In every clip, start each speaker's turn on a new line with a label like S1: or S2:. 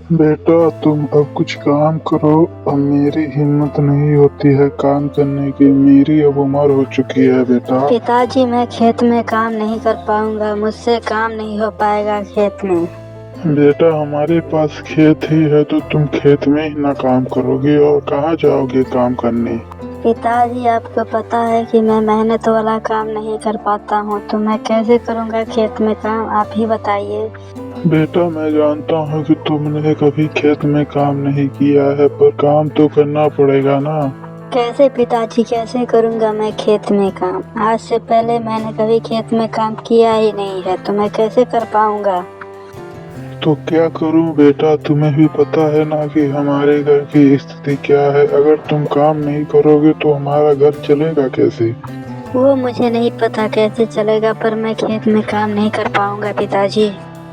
S1: बेटा तुम अब कुछ काम करो। अब मेरी हिम्मत नहीं होती है काम करने की। मेरी अब उम्र हो चुकी है बेटा।
S2: पिताजी, मैं खेत में काम नहीं कर पाऊंगा, मुझसे काम नहीं हो पाएगा खेत में।
S1: बेटा हमारे पास खेत ही है तो तुम खेत में ही ना काम करोगे और कहाँ जाओगे काम करने।
S2: पिताजी, आपको पता है कि मैं मेहनत वाला काम नहीं कर पाता हूँ, तो मैं कैसे करूँगा खेत में काम, आप ही बताइए।
S1: बेटा मैं जानता हूँ कि तुमने कभी खेत में काम नहीं किया है, पर काम तो करना पड़ेगा ना।
S2: कैसे पिताजी, कैसे करूँगा मैं खेत में काम? आज से पहले मैंने कभी खेत में काम किया ही नहीं है, तो मैं कैसे कर पाऊँगा?
S1: तो क्या करूं बेटा, तुम्हें भी पता है ना कि हमारे घर की स्थिति क्या है। अगर तुम काम नहीं करोगे तो हमारा घर चलेगा कैसे।
S2: वो मुझे नहीं पता कैसे चलेगा, पर मैं खेत में काम नहीं कर पाऊँगा पिताजी।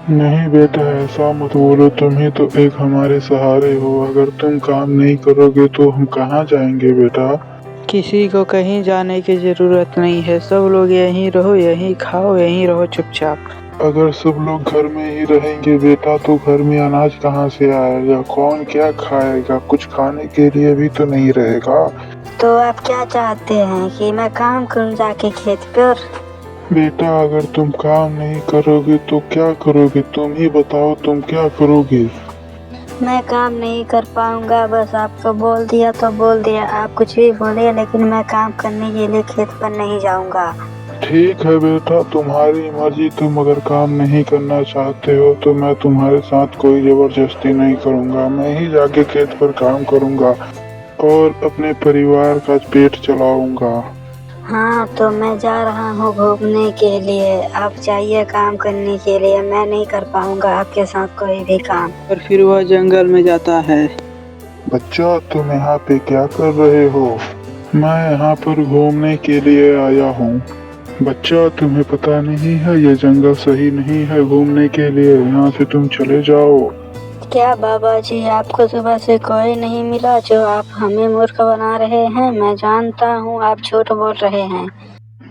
S1: नहीं बेटा ऐसा मत बोलो, तुम ही तो एक हमारे सहारे हो। अगर तुम काम नहीं करोगे तो हम कहाँ जाएंगे बेटा।
S3: किसी को कहीं जाने की जरूरत नहीं है, सब लोग यहीं रहो, यहीं खाओ, यहीं रहो चुपचाप।
S1: अगर सब लोग घर में ही रहेंगे बेटा तो घर में अनाज कहाँ से आएगा, कौन क्या खाएगा, कुछ खाने के लिए भी तो नहीं रहेगा।
S2: तो आप क्या चाहते हैं कि मैं काम करूँ जाके खेत पर?
S1: बेटा अगर तुम काम नहीं करोगे तो क्या करोगे, तुम ही बताओ तुम क्या करोगे।
S2: मैं काम नहीं कर पाऊंगा, बस आपको बोल दिया तो बोल दिया, आप कुछ भी बोलिए, लेकिन मैं काम करने के लिए खेत पर नहीं जाऊंगा।
S1: ठीक है बेटा तुम्हारी मर्जी, तुम अगर काम नहीं करना चाहते हो तो मैं तुम्हारे साथ कोई जबरदस्ती नहीं करूंगा। मैं ही जाके खेत पर काम करूंगा और अपने परिवार का पेट चलाऊंगा।
S2: हाँ, तो मैं जा रहा हूँ घूमने के लिए, आप जाइए काम करने के लिए। मैं नहीं कर पाऊंगा आपके साथ कोई भी काम।
S3: और फिर वह जंगल में जाता है।
S1: बच्चा तुम यहाँ पे क्या कर रहे हो। मैं यहाँ पर घूमने के लिए आया हूँ। बच्चा तुम्हें पता नहीं है ये जंगल सही नहीं है घूमने के लिए, यहाँ से तुम चले जाओ।
S2: क्या बाबा जी, आपको सुबह से कोई नहीं मिला जो आप हमें मूर्ख बना रहे हैं? मैं जानता हूँ आप झूठ बोल रहे हैं।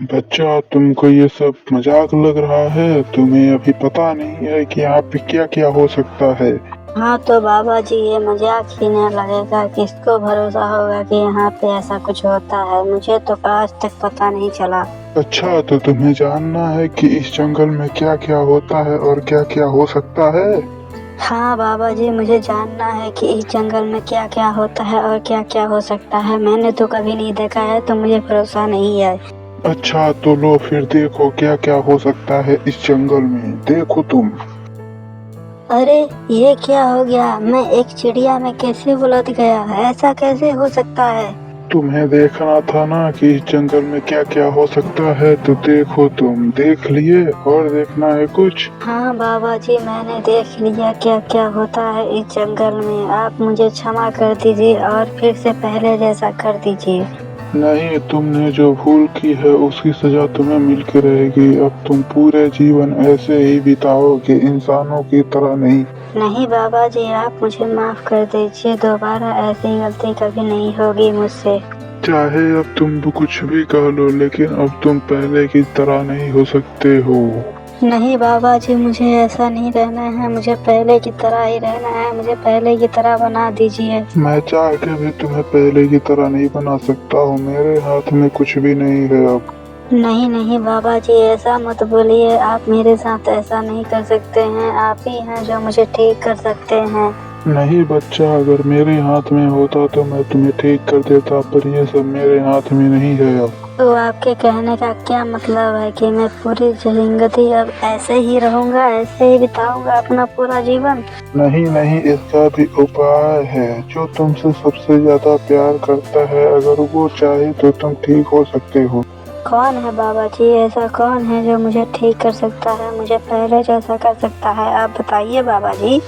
S1: बच्चा तुमको ये सब मजाक लग रहा है, तुम्हें अभी पता नहीं है कि यहाँ पे क्या क्या हो सकता है।
S2: हाँ तो बाबा जी, ये मजाक ही न लगेगा, किसको भरोसा होगा कि यहाँ पे ऐसा कुछ होता है? मुझे तो आज तक पता नहीं चला।
S1: अच्छा तो तुम्हें जानना है कि इस जंगल में क्या क्या होता है और क्या क्या हो सकता है।
S2: हाँ बाबा जी, मुझे जानना है कि इस जंगल में क्या क्या होता है और क्या क्या हो सकता है। मैंने तो कभी नहीं देखा है, तो मुझे भरोसा नहीं है।
S1: अच्छा तो लो फिर देखो क्या क्या हो सकता है इस जंगल में, देखो तुम।
S2: अरे, ये क्या हो गया? मैं एक चिड़िया में कैसे उलझ गया? ऐसा कैसे हो सकता है?
S1: तुम्हें देखना था ना कि इस जंगल में क्या क्या हो सकता है, तो देखो तुम देख लिए और देखना है कुछ।
S2: हाँ बाबा जी, मैंने देख लिया क्या क्या होता है इस जंगल में। आप मुझे क्षमा कर दीजिए और फिर से पहले जैसा कर दीजिए।
S1: नहीं, तुमने जो भूल की है उसकी सजा तुम्हें मिल के रहेगी। अब तुम पूरे जीवन ऐसे ही बिताओगे, इंसानों की तरह नहीं।
S2: नहीं बाबा जी, आप मुझे माफ कर दीजिए, दोबारा ऐसी गलती कभी नहीं होगी मुझसे।
S1: चाहे अब तुम कुछ भी कह लो, लेकिन अब तुम पहले की तरह नहीं हो सकते हो।
S2: नहीं बाबा जी, मुझे ऐसा नहीं रहना है, मुझे पहले की तरह ही रहना है, मुझे पहले की तरह बना दीजिए।
S1: मैं चाह के भी तुम्हें पहले की तरह नहीं बना सकता हूँ, मेरे हाथ में कुछ भी नहीं है अब।
S2: नहीं नहीं बाबा जी, ऐसा मत बोलिए, आप मेरे साथ ऐसा नहीं कर सकते हैं। आप ही हैं जो मुझे ठीक कर सकते हैं।
S1: नहीं बच्चा, अगर मेरे हाथ में होता तो मैं तुम्हें ठीक कर देता, पर ये सब मेरे हाथ में नहीं है अब।
S2: तो आपके कहने का क्या मतलब है कि मैं पूरी जिंदगी अब ऐसे ही रहूंगा, ऐसे ही बिताऊंगा अपना पूरा जीवन?
S1: नहीं नहीं, इसका भी उपाय है। जो तुमसे सबसे ज्यादा प्यार करता है, अगर वो चाहे तो तुम ठीक हो सकते हो।
S2: कौन है बाबा जी? ऐसा कौन है जो मुझे ठीक कर सकता है, मुझे पहले जैसा कर सकता है? आप बताइए बाबा जी।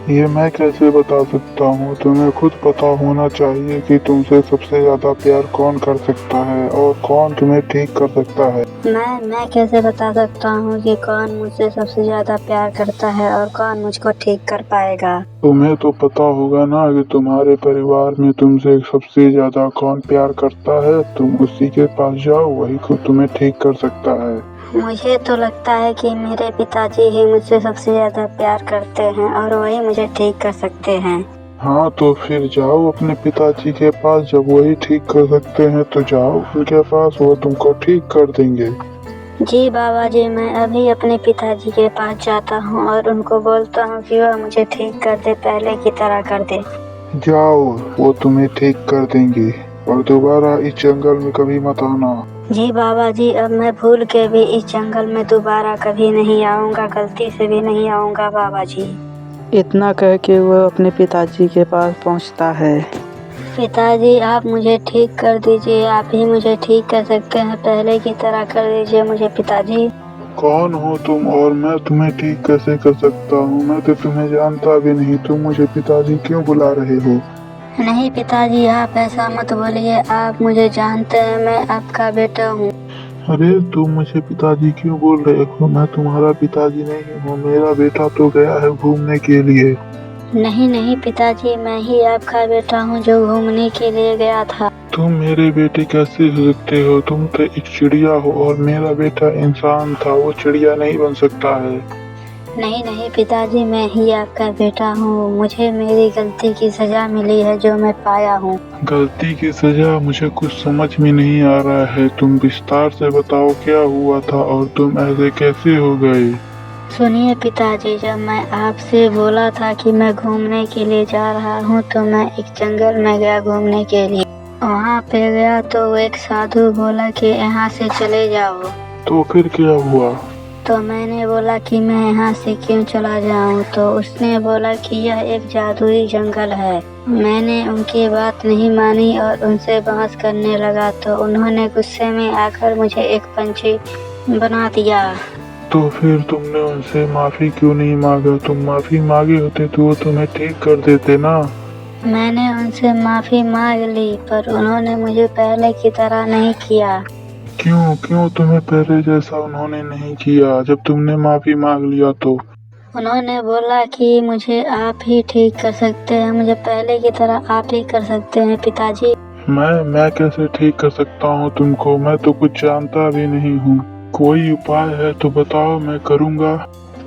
S1: ये मैं कैसे बता सकता हूँ, तुम्हें खुद पता होना चाहिए कि तुमसे सबसे ज्यादा प्यार कौन कर सकता है और कौन तुम्हें ठीक कर सकता है।
S2: मैं कैसे बता सकता हूँ कि कौन मुझसे सबसे ज्यादा प्यार करता है और कौन मुझको ठीक कर पाएगा?
S1: तुम्हें तो पता होगा ना कि तुम्हारे परिवार में तुमसे सबसे ज्यादा कौन प्यार करता है। तुम उसी के पास जाओ, वही को तुम्हें ठीक कर सकता है।
S2: मुझे तो लगता है कि मेरे पिताजी ही मुझसे सबसे ज़्यादा प्यार करते हैं और वही मुझे ठीक कर सकते हैं।
S1: हाँ, तो फिर जाओ अपने पिताजी के पास। जब वही ठीक कर सकते हैं तो जाओ उनके पास, वो तुमको ठीक कर देंगे।
S2: जी बाबा जी, मैं अभी अपने पिताजी के पास जाता हूँ और उनको बोलता हूँ कि वह मुझे ठीक कर दे, पहले की तरह कर दे।
S1: जाओ, वो तुम्हें ठीक कर देंगे और दोबारा इस जंगल में कभी मत आना।
S2: जी बाबा जी, अब मैं भूल के भी इस जंगल में दोबारा कभी नहीं आऊँगा, गलती से भी नहीं आऊँगा बाबा जी।
S3: इतना कह के वह अपने पिताजी के पास पहुंचता है।
S2: पिताजी, आप मुझे ठीक कर दीजिए, आप ही मुझे ठीक कर सकते हैं, पहले की तरह कर दीजिए मुझे पिताजी।
S1: कौन हो तुम और मैं तुम्हें ठीक कैसे कर सकता हूँ? मैं तो तुम्हें जानता भी नहीं, तुम मुझे पिताजी क्यों बुला रहे हो?
S2: नहीं पिताजी, आप ऐसा मत बोलिए, आप मुझे जानते हैं, मैं आपका बेटा हूँ।
S1: अरे तुम मुझे पिताजी क्यों बोल रहे हो? मैं तुम्हारा पिताजी नहीं हूँ, मेरा बेटा तो गया है घूमने के लिए।
S2: नहीं नहीं पिताजी, मैं ही आपका बेटा हूँ जो घूमने के लिए गया था।
S1: तुम मेरे बेटे कैसे हो सकते हो? तुम तो एक चिड़िया हो और मेरा बेटा इंसान था, वो चिड़िया नहीं बन सकता है।
S2: नहीं नहीं पिताजी, मैं ही आपका बेटा हूँ, मुझे मेरी गलती की सजा मिली है जो मैं पाया हूँ।
S1: गलती की सजा? मुझे कुछ समझ में नहीं आ रहा है, तुम विस्तार से बताओ क्या हुआ था और तुम ऐसे कैसे हो गए?
S2: सुनिए पिताजी, जब मैं आपसे बोला था कि मैं घूमने के लिए जा रहा हूँ तो मैं एक जंगल में गया घूमने के लिए। वहाँ पे गया तो एक साधु बोला कि यहाँ से चले जाओ।
S1: तो फिर क्या हुआ?
S2: तो मैंने बोला कि मैं यहाँ से क्यों चला जाऊँ, तो उसने बोला कि यह एक जादुई जंगल है। मैंने उनकी बात नहीं मानी और उनसे बहस करने लगा, तो उन्होंने गुस्से में आकर मुझे एक पंछी बना दिया।
S1: तो फिर तुमने उनसे माफी क्यों नहीं मांगा? तुम माफी मांगे होते तो वो तुम्हें ठीक कर देते ना।
S2: मैंने उनसे माफी मांग ली, पर उन्होंने मुझे पहले की तरह नहीं किया।
S1: क्यों क्यों तुम्हें पहले जैसा उन्होंने नहीं किया जब तुमने माफी मांग लिया तो?
S2: उन्होंने बोला कि मुझे आप ही ठीक कर सकते हैं, मुझे पहले की तरह आप ही कर सकते हैं पिताजी।
S1: मैं कैसे ठीक कर सकता हूँ तुमको? मैं तो कुछ जानता भी नहीं हूँ। कोई उपाय है तो बताओ, मैं करूँगा।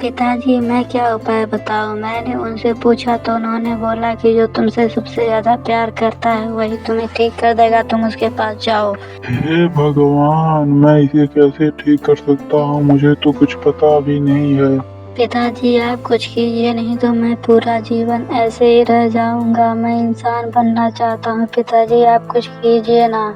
S2: पिताजी, मैं क्या उपाय बताऊं? मैंने उनसे पूछा तो उन्होंने बोला कि जो तुमसे सबसे ज्यादा प्यार करता है वही तुम्हें ठीक कर देगा, तुम उसके पास जाओ।
S1: हे भगवान, मैं इसे कैसे ठीक कर सकता हूँ? मुझे तो कुछ पता भी नहीं है।
S2: पिताजी, आप कुछ कीजिए, नहीं तो मैं पूरा जीवन ऐसे ही रह जाऊंगा। मैं इंसान बनना चाहता हूँ पिताजी, आप कुछ कीजिए ना।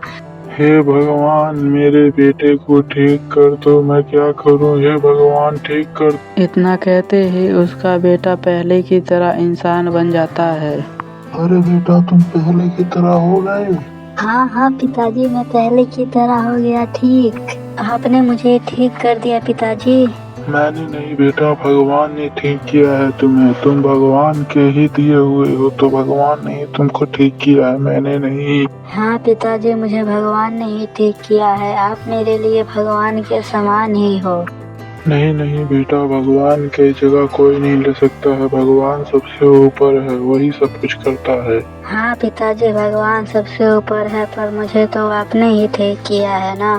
S1: हे भगवान, मेरे बेटे को ठीक कर दो, मैं क्या करूं? हे भगवान, ठीक कर।
S3: इतना कहते ही उसका बेटा पहले की तरह इंसान बन जाता है।
S1: अरे बेटा, तुम पहले की तरह हो गए।
S2: हाँ हाँ पिताजी, मैं पहले की तरह हो गया ठीक। आपने मुझे ठीक कर दिया पिताजी।
S1: मैंने नहीं बेटा, भगवान ने ठीक किया है तुम्हें। तुम भगवान के ही दिए हुए हो, तो भगवान ने तुमको ठीक किया है, मैंने नहीं।
S2: हाँ पिताजी, मुझे भगवान ने ही ठीक किया है, आप मेरे लिए भगवान के समान ही हो।
S1: नहीं नहीं बेटा, भगवान की जगह कोई नहीं ले सकता है। भगवान सबसे ऊपर है, वही सब कुछ करता है।
S2: हाँ पिताजी, भगवान सबसे ऊपर है, पर मुझे तो आपने ही ठीक किया है ना।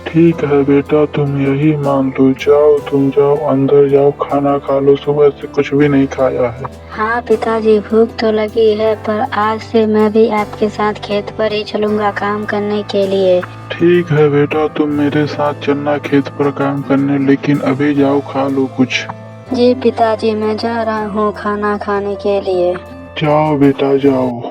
S1: ठीक है बेटा, तुम यही मान लो। जाओ, तुम जाओ, अंदर जाओ, खाना खा लो, सुबह से कुछ भी नहीं खाया है।
S2: हाँ पिताजी, भूख तो लगी है, पर आज से मैं भी आपके साथ खेत पर ही चलूँगा काम करने के लिए।
S1: ठीक है बेटा, तुम मेरे साथ चलना खेत पर काम करने, लेकिन अभी जाओ खा लो कुछ।
S2: जी पिताजी, मैं जा रहा हूँ खाना खाने के लिए।
S1: जाओ बेटा, जाओ।